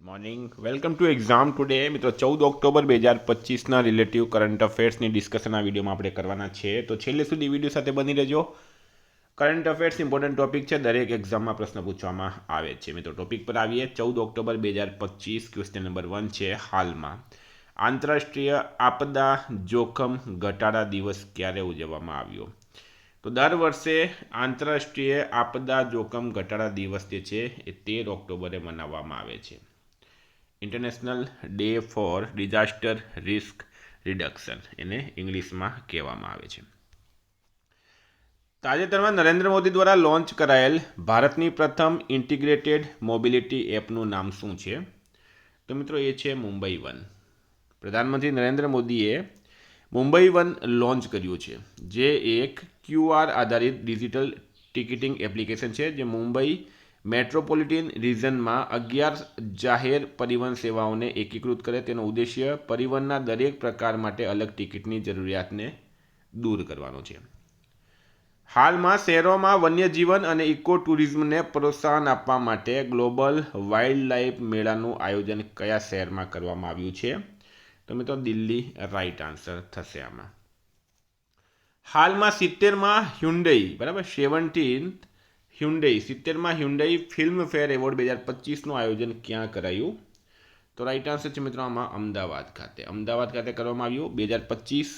Morning welcome to exam today મિત્રો 14 October 2025ના relative current અફેર્સની discussion આ વિડીયોમાં આપણે કરવાના છે તો છેલ્લે સુધી વિડીયો સાથે બની રહેજો. કરંટ અફેર્સ ઇમ્પોર્ટન્ટ ટોપિક છે, દરેક એક્ઝામમાં પ્રશ્ન પૂછવામાં આવે છે. મિત્રો ટોપિક પર આવીએ. 14 ઓક્ટોબર 2025 ક્વેશ્ચન નંબર 1 છે. હાલમાં આંતરરાષ્ટ્રીય આપદા જોખમ ઘટાડા દિવસ ક્યારે ઉજવવામાં આવ્યો? તો દર વર્ષે આંતરરાષ્ટ્રીય આપદા જોખમ ઘટાડા દિવસ જે છે એ 13 ઓક્ટોબરે મનાવવામાં આવે છે. International day four disaster risk reduction એને ઇંગ્લિશમાં કહેવામાં આવે છે. તાજેતરમાં નરેન્દ્ર મોદી દ્વારા લોન્ચ કરાયેલ ભારતની પ્રથમ ઇન્ટિગ્રેટેડ મોબિલિટી એપનું નામ શું છે? તો મિત્રો એ છે મુંબઈ વન. પ્રધાનમંત્રી નરેન્દ્ર મોદીએ મુંબઈ વન લોન્ચ કર્યું છે, જે એક QR આધારિત ડિજિટલ ટિકિટિંગ એપ્લિકેશન છે જે મુંબઈ મેટ્રોપોલિટન રિજનમાં 11 જાહેર પરિવહન સેવાઓને એકીકૃત કરે. તેનો ઉદ્દેશ્ય પરિવહનના દરેક પ્રકાર માટે અલગ ટિકિટની જરૂરિયાતને દૂર કરવાનો છે. હાલમાં શહેરોમાં વન્યજીવન અને ઇકો ટુરિઝમને પ્રોત્સાહન આપવા માટે ગ્લોબલ વાઇલ્ડ લાઇફ મેળાનું આયોજન કયા શહેરમાં કરવામાં આવ્યું છે? તો મિત્રો દિલ્હી રાઇટ આન્સર થશે આમાં. હાલમાં 70માં હ્યુન્ડઈ બરાબર 70માં હ્યુન્ડઈ ફિલ્મફેર એવોર્ડ 2025નું આયોજન ક્યાં કરાયું? તો રાઇટ આન્સર છે મિત્રો આમાં અમદાવાદ ખાતે કરવામાં આવ્યું. 2025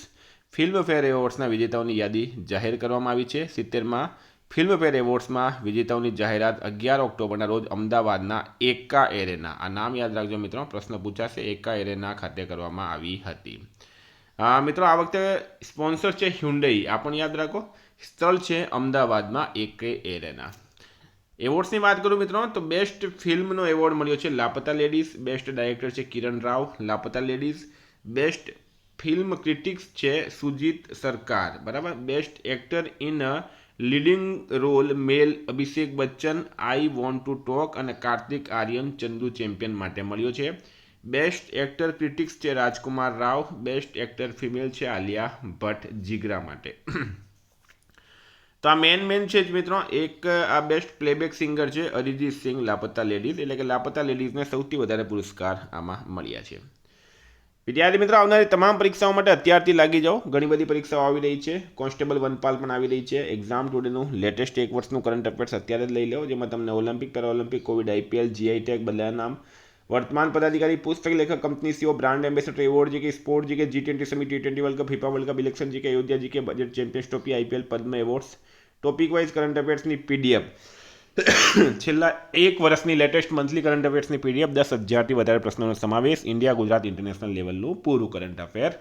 ફિલ્મફેર એવોર્ડ્સના વિજેતાઓની યાદી જાહેર કરવામાં આવી છે. 70માં ફિલ્મફેર એવોર્ડ્સમાં વિજેતાઓની જાહેરાત 11 ઓક્ટોબરના રોજ અમદાવાદના એકા એરેના, આ નામ યાદ રાખજો મિત્રો, પ્રશ્ન પૂછાશે, એકા એરેના ખાતે કરવામાં આવી હતી. મિત્રો આ વખતે સ્પોન્સર છે હ્યુન્ડઈ, આ પણ યાદ રાખો. સ્થળ છે અમદાવાદમાં એકે એરેના. એવોર્ડ્સની વાત કરું મિત્રો તો બેસ્ટ ફિલ્મનો એવોર્ડ મળ્યો છે લાપતા લેડીઝ. બેસ્ટ ડાયરેક્ટર છે કિરણ રાવ, લાપતા લેડીઝ. બેસ્ટ ફિલ્મ ક્રિટિક્સ છે સુજીત સરકાર બરાબર. Best actor in a leading role male Abhishek Bachchan, I want to talk અને કાર્તિક આર્યન ચંદુ ચેમ્પિયન માટે મળ્યો છે. બેસ્ટ એક્ટર ક્રિટિક્સ છે Rajkummar Rao. Best actor female છે આલિયા ભટ્ટ જીગરા માટે. તો આ મેન છે જ મિત્રો. એક આ બેસ્ટ પ્લેબેક સિંગર છે અરિજીત સિંહ, લાપતા લેડીઝ, એટલે કે લાપતા લેડીઝને સૌથી વધારે પુરસ્કાર આમાં મળ્યા છે. વિદ્યાર્થી મિત્રો આવનારી તમામ પરીક્ષાઓ માટે અત્યારથી લાગી જાઓ. ઘણી બધી પરીક્ષાઓ આવી રહી છે. કોન્સ્ટેબલ વનપાલ પણ આવી રહી છે. એક્ઝામ ટુડેનું લેટેસ્ટ એક વર્ષનું કરંટ અફેર્સ અત્યારે જ લઈ લો, જેમાં તમને Olympic, Paralympic, Covid, IPL, GI tag બદલાયા નામ, વર્તમાન પદાધિકારી, પુસ્તક લેખક, company CEO, brand ambassador award, GK sport, GK G20 summit, T20 world cup, FIFA world cup election, GK Ayodhya, GK budget, champions trophy, IPL, Padma awards, topic wise current અફેર્સની PDF, છેલ્લા એક વર્ષની લેટેસ્ટ મંથલી કરંટ અફેર્સની PDF, 10,000થી વધારે પ્રશ્નોનો સમાવેશ, India, Gujarat, international લેવલનું પૂરું કરંટ અફેર.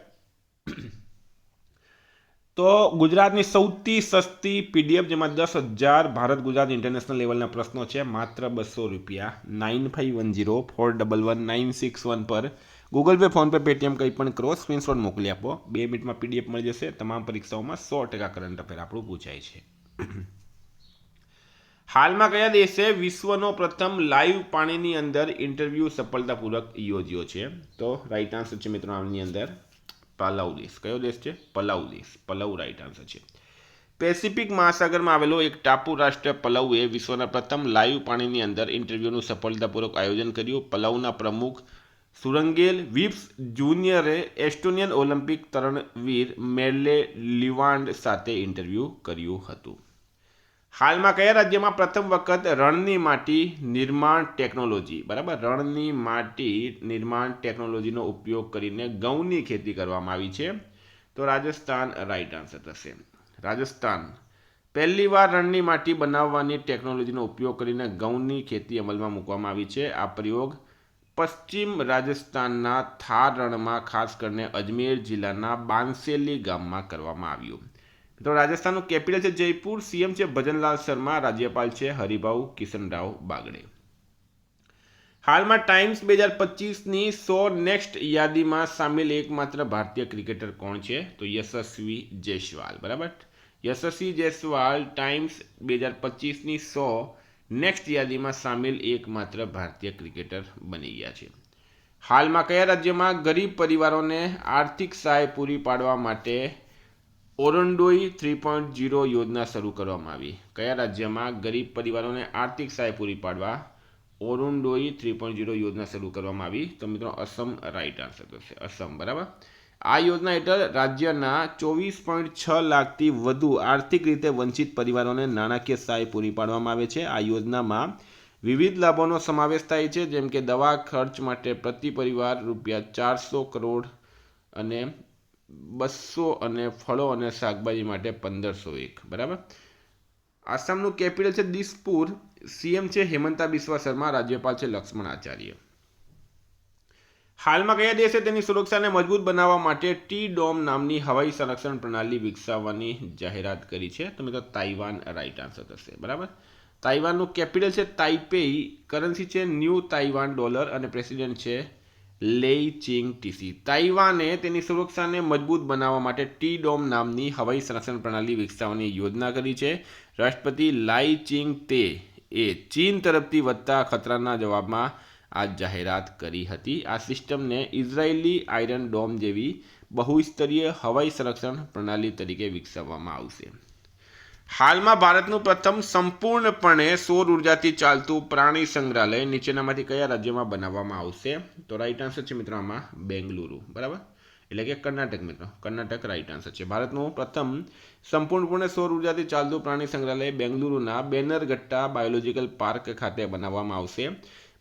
તો ગુજરાતની સૌથી સસ્તી PDF, જેમાં 10,000 ભારત ગુજરાત ઇન્ટરનેશનલ લેવલના પ્રશ્નો છે, માત્ર 200 રૂપિયા. 9510411961 પર ગૂગલ પે, ફોનપે, પેટીએમ કંઈ પણ કરો, સ્ક્રીનશોટ મોકલી આપો. 2 મિનિટમાં PDF મળી જશે. તમામ પરીક્ષાઓમાં 100% કરંટ અફેર આપણું પૂછાય છે. હાલમાં કયા દેશે વિશ્વનો પ્રથમ લાઈવ પાણીની અંદર ઇન્ટરવ્યૂ સફળતાપૂર્વક યોજ્યો છે? તો રાઈટ આન્સર છે મિત્રો આની અંદર પલાઉ દેશ. કયો દેશ છે? પલાઉ દેશ. પલાઉ રાઈટ આન્સર છે. પેસિફિક મહાસાગરમાં આવેલો એક ટાપુ રાષ્ટ્ર પલાઉએ વિશ્વના પ્રથમ લાઈવ પાણીની અંદર ઇન્ટરવ્યૂનું સફળતાપૂર્વક આયોજન કર્યું. પલાઉના પ્રમુખ સુરંગેલ વિપ્સ જુનિયરે એસ્ટોનિયન ઓલિમ્પિક તરણવીર મેર્લે લિવાન્ડ સાથે ઇન્ટરવ્યૂ કર્યું હતું. હાલમાં કયા રાજ્યમાં પ્રથમ વખત રણની માટી નિર્માણ ટેકનોલોજી બરાબર રણની માટી નિર્માણ ટેકનોલોજીનો ઉપયોગ કરીને ઘઉંની ખેતી કરવામાં આવી છે? તો રાજસ્થાન રાઈટ આન્સર થશે. રાજસ્થાન પહેલીવાર રણની માટી બનાવવાની ટેકનોલોજીનો ઉપયોગ કરીને ઘઉંની ખેતી અમલમાં મૂકવામાં આવી છે. આ પ્રયોગ પશ્ચિમ રાજસ્થાનના થાર રણમાં ખાસ કરીને અજમેર જિલ્લાના બાંસેલી ગામમાં કરવામાં આવ્યું. તો રાજસ્થાનનું કેપિટલ છે જયપુર. CM છે ભજનલાલ શર્મા. રાજ્યપાલ છે હરિભાઉ કિશનરાવ બાગડે. હાલમાં ટાઈમ્સ 2025ની 100 નેક્સ્ટ યાદીમાં સામેલ એકમાત્ર ભારતીય ક્રિકેટર કોણ છે? તો યશસ્વી જયસ્વાલ બરાબર. યશસ્વી જયસ્વાલ ટાઈમ્સ 2025ની 100 નેક્સ્ટ યાદીમાં સામેલ એકમાત્ર ભારતીય ક્રિકેટર બની ગયા છે. હાલમાં કયા રાજ્યમાં ગરીબ પરિવારોને આર્થિક સહાય પૂરી પાડવા માટે ઓરંડોઈ 3.0 યોજના શરૂ કરવામાં આવી? કયા રાજ્યમાં ગરીબ પરિવારોને આર્થિક સહાય પૂરી પાડવા ઓરુન્ડોઈ 3.0 યોજના શરૂ કરવામાં આવી. તો મિત્રો અસમ રાઈટ આન્સર થશે, અસમ. બરાબર. આ યોજના હેઠળ રાજ્યના 24.6 લાખથી વધુ આર્થિક રીતે વંચિત પરિવારોને નાણાકીય સહાય પૂરી પાડવામાં આવે છે. આ યોજનામાં વિવિધ લાભોનો સમાવેશ થાય છે, જેમ કે દવા ખર્ચ માટે પ્રતિ પરિવાર ₹400 કરોડ અને 200 અને ફળો અને શાકભાજી માટે 1501. બરાબર. આસામનું કેપિટલ છે દિસપુર. સીએમ છે હેમંતા બિસ્વા શર્મા. રાજ્યપાલ છે લક્ષ્મણ આચાર્ય. હાલમાં કયા દેશે તેની સુરક્ષાને મજબૂત બનાવવા માટે ટી-ડોમ નામની હવાઈ સંરક્ષણ પ્રણાલી વિકસાવવાની જાહેરાત કરી છે? તો મિત્રો તાઇવાન રાઈટ આન્સર થશે. બરાબર. તાઇવાનનું કેપિટલ છે તાઇપેઈ. કરન્સી છે ન્યૂ તાઇવાન ડોલર અને પ્રેસિડેન્ટ છે લેઈ ચિંગ ટીસી. તાઇવાને તેની સુરક્ષાને મજબૂત બનાવવા માટે ટી-ડોમ નામની હવાઈ સંરક્ષણ પ્રણાલી વિકસાવવાની યોજના કરી છે. રાષ્ટ્રપતિ લાઈ ચિંગ તે એ ચીન તરફથી વધતા ખતરાના જવાબમાં આ જાહેરાત કરી હતી. આ સિસ્ટમને ઇઝરાયેલી આયરન ડોમ જેવી બહુસ્તરીય હવાઈ સંરક્ષણ પ્રણાલી તરીકે વિકસાવવામાં આવશે. હાલમાં ભારતનું પ્રથમ સંપૂર્ણપણે સૌર ઉર્જાથી ચાલતું પ્રાણી સંગ્રહાલય નીચેનામાંથી કયા રાજ્યમાં બનાવવામાં આવશે? તો રાઈટ આન્સર છે મિત્રો આમાં બેંગલુરુ. બરાબર, એટલે કે કર્ણાટક. મિત્રો કર્ણાટક રાઈટ આન્સર છે. ભારતનું પ્રથમ સંપૂર્ણપણે સૌર ઉર્જાથી ચાલતું પ્રાણી સંગ્રહાલય બેંગલુરુના બેનરઘટ્ટા બાયોલોજીકલ પાર્ક ખાતે બનાવવામાં આવશે.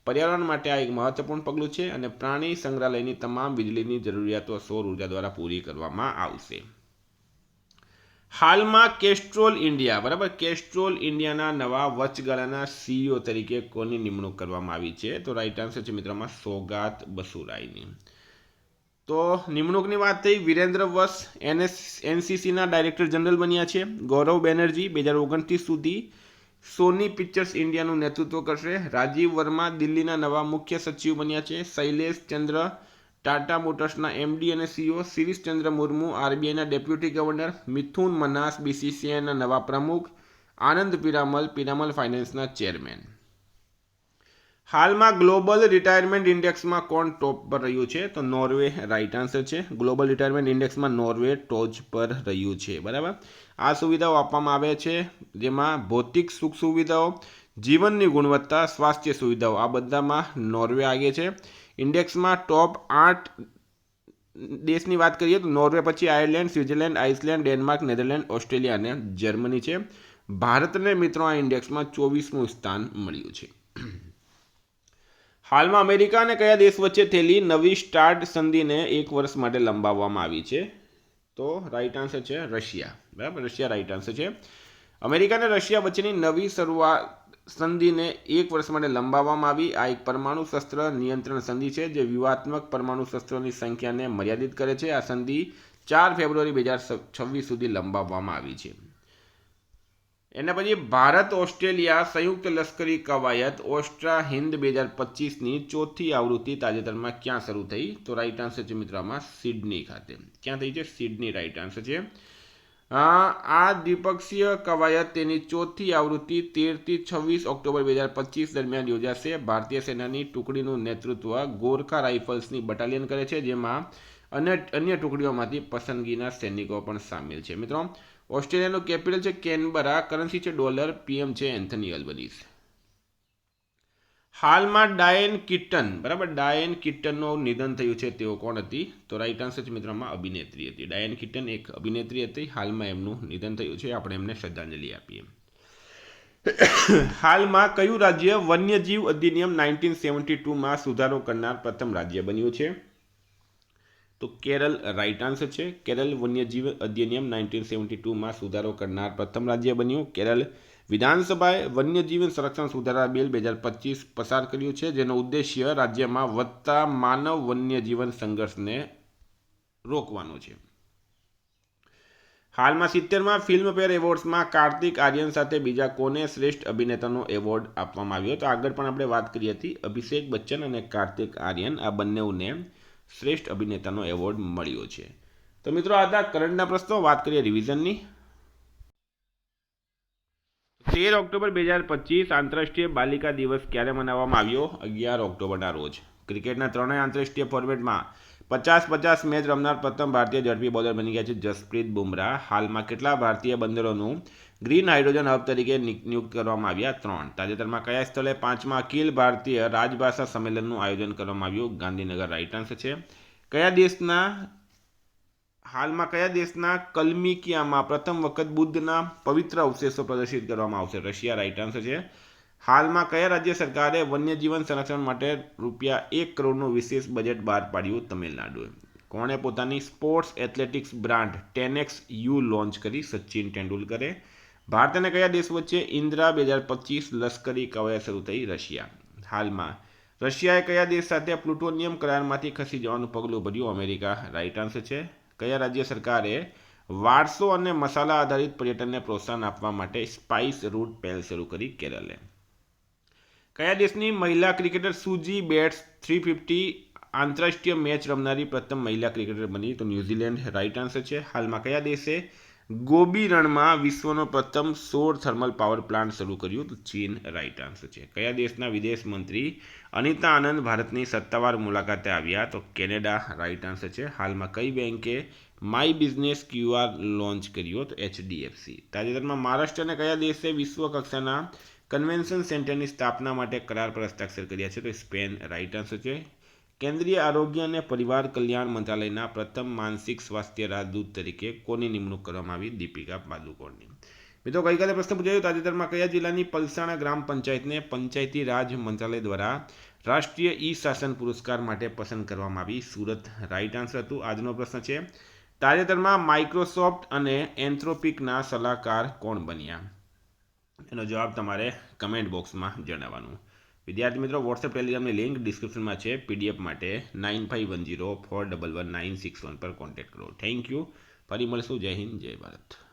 પર્યાવરણ માટે આ એક મહત્વપૂર્ણ પગલું છે અને પ્રાણી સંગ્રહાલયની તમામ વીજળીની જરૂરિયાતો સૌર ઉર્જા દ્વારા પૂરી કરવામાં આવશે. હાલમાં કેસ્ટ્રોલ ઇન્ડિયા, બરાબર, કેસ્ટ્રોલ ઇન્ડિયાના નવા વચગાળાના સીઈઓ તરીકે કોની નિમણૂક કરવામાં આવી છે? તો રાઈટ આન્સર છે મિત્રોમાં સોગાત બસુરાયની. તો નિમણૂકની વાત થઈ. વિરેન્દ્ર વસ એનસીસીના ડાયરેક્ટર જનરલ બન્યા છે. ગૌરવ બેનર્જી 2029 સુધી સોની પિક્ચર્સ ઇન્ડિયાનું નેતૃત્વ કરશે. રાજીવ વર્મા દિલ્હીના નવા મુખ્ય સચિવ બન્યા છે. શૈલેષ ચંદ્ર ટાટા મોટર્સના એમડી અને સીઈઓ. શિરીષ ચંદ્ર મુર્મુ આરબીઆઈના ડેપ્યુટી ગવર્નર. મિથુન મનાસ બીસીસીઆઈના નવા પ્રમુખ. આનંદ પિરામલ ફાઇનાન્સના ચેરમેન. હાલમાં ગ્લોબલ રિટાયરમેન્ટ ઇન્ડેક્સમાં કોણ ટોપ પર રહ્યું છે? તો નોર્વે રાઈટ આન્સર છે. ગ્લોબલ રિટાયરમેન્ટ ઇન્ડેક્સમાં નોર્વે ટોચ પર રહ્યું છે. બરાબર. આ સુવિધાઓ આપવામાં આવે છે જેમાં ભૌતિક સુખ સુવિધાઓ, જીવનની ગુણવત્તા, સ્વાસ્થ્ય સુવિધાઓ, આ બધામાં નોર્વે આગે છે. ઇન્ડેક્સમાં ટોપ 8 દેશની વાત કરીએ તો નોર્વે પછી Ireland, Switzerland, Iceland, Denmark, Netherland, Australia અને જર્મની છે. ભારતને મિત્રો આ ઇન્ડેક્સમાં 24મું સ્થાન મળ્યું છે. હાલમાં અમેરિકા અને કયા દેશ વચ્ચે થયેલી નવી સ્ટાર્ટ સંધિને 1 વર્ષ માટે લંબાવવામાં આવી છે? તો રાઈટ આન્સર છે રશિયા. બરાબર, રશિયા રાઈટ આન્સર છે. અમેરિકા અને રશિયા વચ્ચેની નવી શરૂઆત સંધિને 1 વર્ષ માટે લંબાવવામાં આવી. આ એક પરમાણુ શસ્ત્ર નિયંત્રણ સંધિ છે જે વ્યૂહાત્મક પરમાણુ શસ્ત્રોની સંખ્યાને મર્યાદિત કરે છે. આ સંધિ 4 ફેબ્રુઆરી 2026 સુધી લંબાવવામાં આવી છે. એના પછી ભારત ઓસ્ટ્રેલિયા સંયુક્ત લશ્કરી કવાયત ઓસ્ટ્રા હિન્દ 2025ની 4થી આવૃત્તિ તાજેતરમાં ક્યાં શરૂ થઈ? તો રાઈટ આન્સર છે મિત્રોમાં સિડની ખાતે. ક્યાં થઈ છે? સિડની રાઈટ આન્સર છે. આ દ્વિપક્ષીય કવાયત તેની 4થી આવૃત્તિ 13થી 26 ઓક્ટોબર 2025 દરમિયાન યોજાશે. ભારતીય સેનાની ટુકડીનું નેતૃત્વ ગોરખા રાઇફલ્સની બટાલિયન કરે છે, જેમાં અન્ય ટુકડીઓમાંથી પસંદગીના સૈનિકો પણ સામેલ છે. મિત્રો ઓસ્ટ્રેલિયાનું કેપિટલ છે કેનબરા. કરન્સી છે ડોલર. પીએમ છે એન્થની અલ્બનીઝ. હાલમાં ડાયન કિટન, બરાબર, ડાયન કિટનનું નિધન થયું છે. તેઓ કોણ હતી? તો રાઈટ આન્સર છે મિત્રોમાં અભિનેત્રી હતી. ડાયન કિટન એક અભિનેત્રી હતી. હાલમાં એમનું નિધન થયું છે. આપણે એમને શ્રદ્ધાંજલિ આપીએ. હાલમાં કયું રાજ્ય વન્યજીવ અધિનિયમ 1972માં સુધારો કરનાર પ્રથમ રાજ્ય બન્યું છે? તો કેરળ રાઈટ આન્સર છે. કેરળ વન્યજીવ અધિનિયમ 1972માં સુધારો કરનાર પ્રથમ રાજ્ય બન્યું. કેરળ વિધાનસભાએ વન્યજીવ સંરક્ષણ સુધારા બિલ 2025 પસાર કર્યું છે, જેનો ઉદ્દેશ્ય રાજ્યમાં વધતા માનવ વન્યજીવન સંઘર્ષને રોકવાનો છે. હાલમાં 70મા ફિલ્મફેર એવોર્ડ્સમાં કાર્તિક આર્યન સાથે બીજા કોને શ્રેષ્ઠ અભિનેતાનો એવોર્ડ આપવામાં આવ્યો? તો આગળ પણ આપણે વાત કરી હતી. અભિષેક બચ્ચન અને કાર્તિક આર્યન આ બંનેને શ્રેષ્ઠ અભિનેતાનો એવોર્ડ મળ્યો છે. તો મિત્રો આ હતા કરંટના પ્રશ્નો. વાત કરીએ રિવિઝનની. 13 ઓક્ટોબર 2025 આંતરરાષ્ટ્રીય બાલિકા દિવસ ક્યારે મનાવવામાં આવ્યો? 11 ઓક્ટોબરના રોજ. ક્રિકેટના ત્રણેય આંતરરાષ્ટ્રીય ફોર્મેટમાં 50-50 મેચ રમનાર પ્રથમ ભારતીય ઝડપી બોલર બની ગયા છે જસપ્રીત બુમરાહ. હાલમાં કેટલા ભારતીય બંદરોનું ગ્રીન હાઇડ્રોજન હબ તરીકે નિયુક્ત કરવામાં આવ્યા 3. તાજેતરમાં કયા સ્થળે 5મા અખિલ ભારતીય રાજભાષા સંમેલનનું આયોજન કરવામાં આવ્યું? ગાંધીનગર. રાઈટ આન્સર છે. હાલમાં કયા દેશના કલમિકિયામાં પ્રથમ વખત બુદ્ધના પવિત્ર અવશેષો પ્રદર્શિત કરવામાં આવશે? રશિયા. રાઈટ આન્સર છે. હાલમાં કયા રાજ્ય સરકારે વન્યજીવન સંરક્ષણ માટે ₹1 કરોડનું વિશેષ બજેટ બહાર પાડ્યું? તમિલનાડુએ. કોણે પોતાની sports athletics brand 10X launch કરી? સચિન તેંડુલકરે. ભારત અને કયા દેશ વચ્ચે ઇન્દ્રા 2025 લશ્કરી કવાયત શરૂ થઈ? રશિયા. હાલમાં રશિયાએ કયા દેશ સાથે પ્લુટોનિયમ કરારમાંથી ખસી જવાનું પગલું ભર્યું? અમેરિકા. રાઈટ આન્સર છે. કયા રાજ્ય સરકારે વારસો અને મસાલા આધારિત પર્યટનને પ્રોત્સાહન આપવા માટે સ્પાઇસ રૂટ પહેલ શરૂ કરી? કેરલે. કયા દેશની મહિલા ક્રિકેટર સુજી બેટ્સ 350 આંતરરાષ્ટ્રીય મેચ રમનારી પ્રથમ મહિલા ક્રિકેટર બની? તો ન્યૂઝીલેન્ડ. રાઈટ આન્સર છે. હાલમાં કયા દેશે ગોબી રણમાં વિશ્વનો પ્રથમ સૌર થર્મલ પાવર પ્લાન્ટ શરૂ કર્યું? તો ચીન. રાઈટ આન્સર છે. કયા દેશના વિદેશ મંત્રી અનિતા આનંદ ભારતની સત્તાવાર મુલાકાતે આવ્યા? તો કેનેડા. રાઈટ આન્સર છે. હાલમાં કઈ બેંકે માય બિઝનેસ QR લોન્ચ કર્યો? તો HDFC. તાજેતરમાં મહારાષ્ટ્ર અને કયા દેશે વિશ્વ કક્ષાના કન્વેન્શન સેન્ટરની સ્થાપના માટે કરાર પર હસ્તાક્ષર કર્યા છે? તો સ્પેન. રાઈટ આન્સર છે. કેન્દ્રીય આરોગ્ય અને પરિવાર કલ્યાણ મંત્રાલયના પ્રથમ માનસિક સ્વાસ્થ્ય રાજદૂત તરીકે કોની નિમણૂક કરવામાં આવી? દીપિકા પાદુકોણની. મિત્રો, ગઈકાલે પ્રશ્ન પૂછાયો, તાજેતરમાં કયા જિલ્લાની પલસાણા ગ્રામ પંચાયતને પંચાયતી રાજ મંત્રાલય દ્વારા રાષ્ટ્રીય શાસન પુરસ્કાર માટે પસંદ કરવામાં આવી? સુરત. રાઈટ આન્સર હતું. આજનો પ્રશ્ન છે, તાજેતરમાં માઇક્રોસોફ્ટ અને એન્થ્રોપિકના સલાહકાર કોણ બન્યા? એનો જવાબ તમારે કમેન્ટ બોક્સમાં જણાવવાનું. વિદ્યાર્થી મિત્રો, વોટ્સએપ ટેલિગ્રામની લિંક ડિસ્ક્રિપ્શનમાં છે. PDF માટે 9510411961 પર કોન્ટેક્ટ કરો. Thank you. ફરી મળશું. જય હિન્દ, જય ભારત.